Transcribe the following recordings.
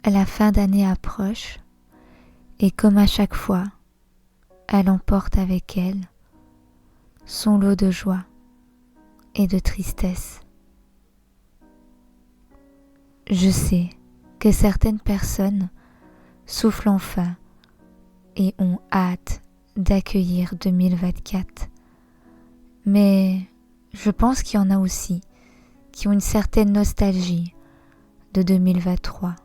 La fin d'année approche et comme à chaque fois, elle emporte avec elle son lot de joie et de tristesse. Je sais que certaines personnes soufflent enfin et ont hâte d'accueillir 2024. Mais je pense qu'il y en a aussi qui ont une certaine nostalgie de 2023.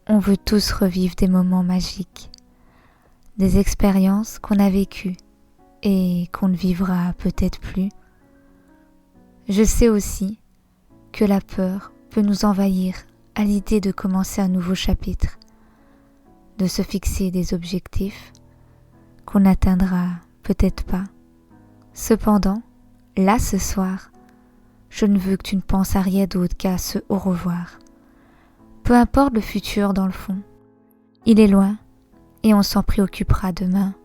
On veut tous revivre des moments magiques, des expériences qu'on a vécues et qu'on ne vivra peut-être plus. Je sais aussi que la peur peut nous envahir à l'idée de commencer un nouveau chapitre, de se fixer des objectifs qu'on n'atteindra peut-être pas. Cependant, là ce soir, je ne veux que tu ne penses à rien d'autre qu'à ce au revoir. Peu importe le futur dans le fond, il est loin et on s'en préoccupera demain.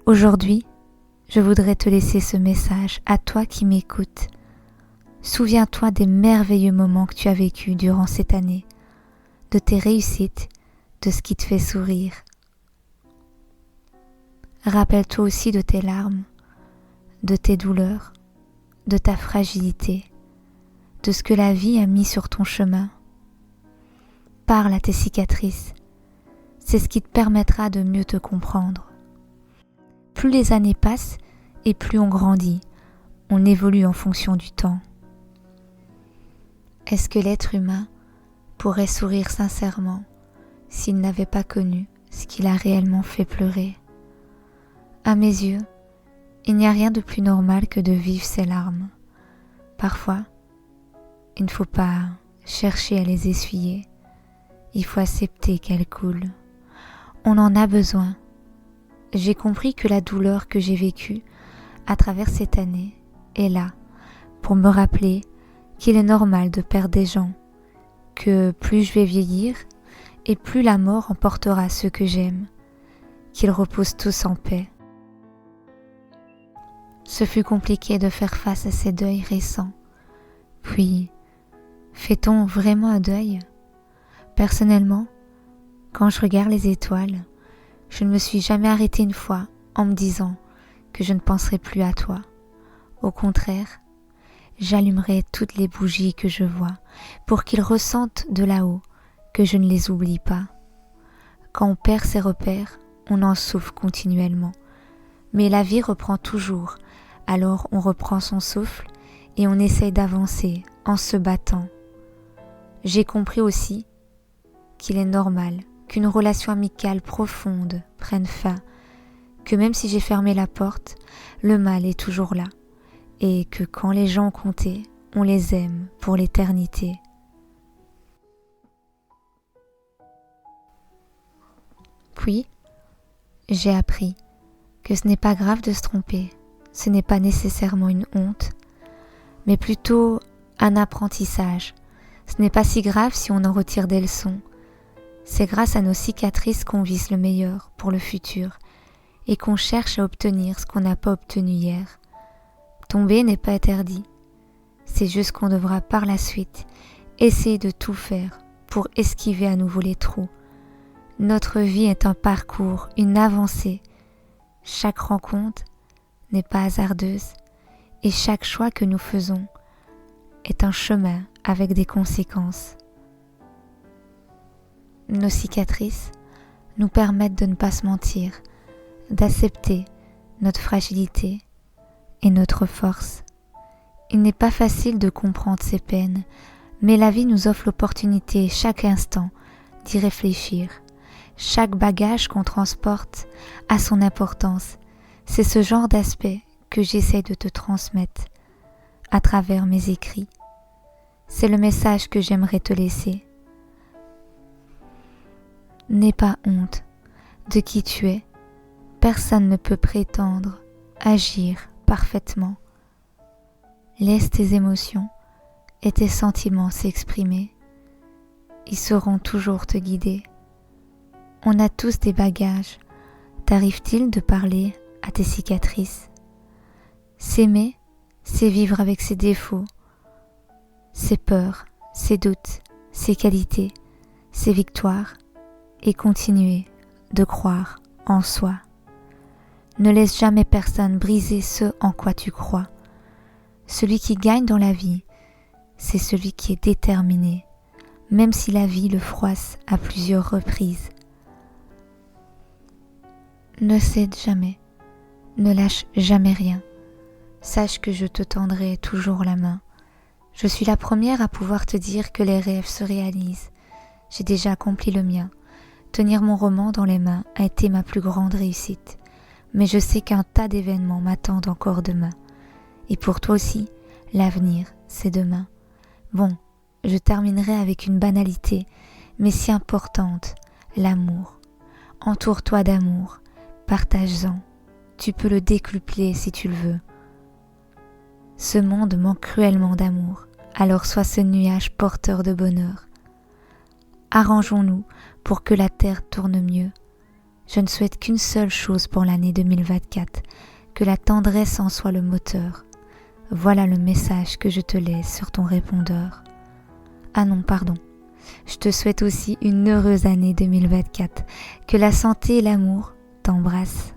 Aujourd'hui, je voudrais te laisser ce message à toi qui m'écoutes. Souviens-toi des merveilleux moments que tu as vécus durant cette année, de tes réussites, de ce qui te fait sourire. Rappelle-toi aussi de tes larmes, de tes douleurs, de ta fragilité, de ce que la vie a mis sur ton chemin. Parle à tes cicatrices, c'est ce qui te permettra de mieux te comprendre. Plus les années passent et plus on grandit, on évolue en fonction du temps. Est-ce que l'être humain pourrait sourire sincèrement s'il n'avait pas connu ce qui l'a réellement fait pleurer? À mes yeux, il n'y a rien de plus normal que de vivre ses larmes. Parfois, il ne faut pas chercher à les essuyer, il faut accepter qu'elles coulent. On en a besoin. J'ai compris que la douleur que j'ai vécue à travers cette année est là pour me rappeler qu'il est normal de perdre des gens, que plus je vais vieillir et plus la mort emportera ceux que j'aime, qu'ils reposent tous en paix. Ce fut compliqué de faire face à ces deuils récents. Puis, fait-on vraiment un deuil ? Personnellement, quand je regarde les étoiles, je ne me suis jamais arrêtée une fois en me disant que je ne penserai plus à toi. Au contraire, j'allumerai toutes les bougies que je vois pour qu'ils ressentent de là-haut que je ne les oublie pas. Quand on perd ses repères, on en souffre continuellement. Mais la vie reprend toujours, alors on reprend son souffle et on essaye d'avancer en se battant. J'ai compris aussi qu'il est normal qu'une relation amicale profonde prenne fin, que même si j'ai fermé la porte, le mal est toujours là, et que quand les gens ont compté, on les aime pour l'éternité. Puis, j'ai appris que ce n'est pas grave de se tromper, ce n'est pas nécessairement une honte, mais plutôt un apprentissage. Ce n'est pas si grave si on en retire des leçons. C'est grâce à nos cicatrices qu'on vise le meilleur pour le futur et qu'on cherche à obtenir ce qu'on n'a pas obtenu hier. Tomber n'est pas interdit, c'est juste qu'on devra par la suite essayer de tout faire pour esquiver à nouveau les trous. Notre vie est un parcours, une avancée. Chaque rencontre n'est pas hasardeuse et chaque choix que nous faisons est un chemin avec des conséquences. Nos cicatrices nous permettent de ne pas se mentir, d'accepter notre fragilité et notre force. Il n'est pas facile de comprendre ces peines, mais la vie nous offre l'opportunité chaque instant d'y réfléchir. Chaque bagage qu'on transporte a son importance. C'est ce genre d'aspect que j'essaie de te transmettre à travers mes écrits. C'est le message que j'aimerais te laisser. N'aie pas honte de qui tu es. Personne ne peut prétendre agir parfaitement. Laisse tes émotions et tes sentiments s'exprimer. Ils sauront toujours te guider. On a tous des bagages. T'arrive-t-il de parler à tes cicatrices ? S'aimer, c'est vivre avec ses défauts, ses peurs, ses doutes, ses qualités, ses victoires et continuer de croire en soi. Ne laisse jamais personne briser ce en quoi tu crois. Celui qui gagne dans la vie, c'est celui qui est déterminé, même si la vie le froisse à plusieurs reprises. Ne cède jamais, ne lâche jamais rien. Sache que je te tendrai toujours la main. Je suis la première à pouvoir te dire que les rêves se réalisent. J'ai déjà accompli le mien. Tenir mon roman dans les mains a été ma plus grande réussite. Mais je sais qu'un tas d'événements m'attendent encore demain. Et pour toi aussi, l'avenir, c'est demain. Bon, je terminerai avec une banalité, mais si importante, l'amour. Entoure-toi d'amour, partage-en. Tu peux le décupler si tu le veux. Ce monde manque cruellement d'amour, alors sois ce nuage porteur de bonheur. Arrangeons-nous pour que la terre tourne mieux. Je ne souhaite qu'une seule chose pour l'année 2024, que la tendresse en soit le moteur. Voilà le message que je te laisse sur ton répondeur. Ah non, pardon. Je te souhaite aussi une heureuse année 2024, que la santé et l'amour t'embrassent.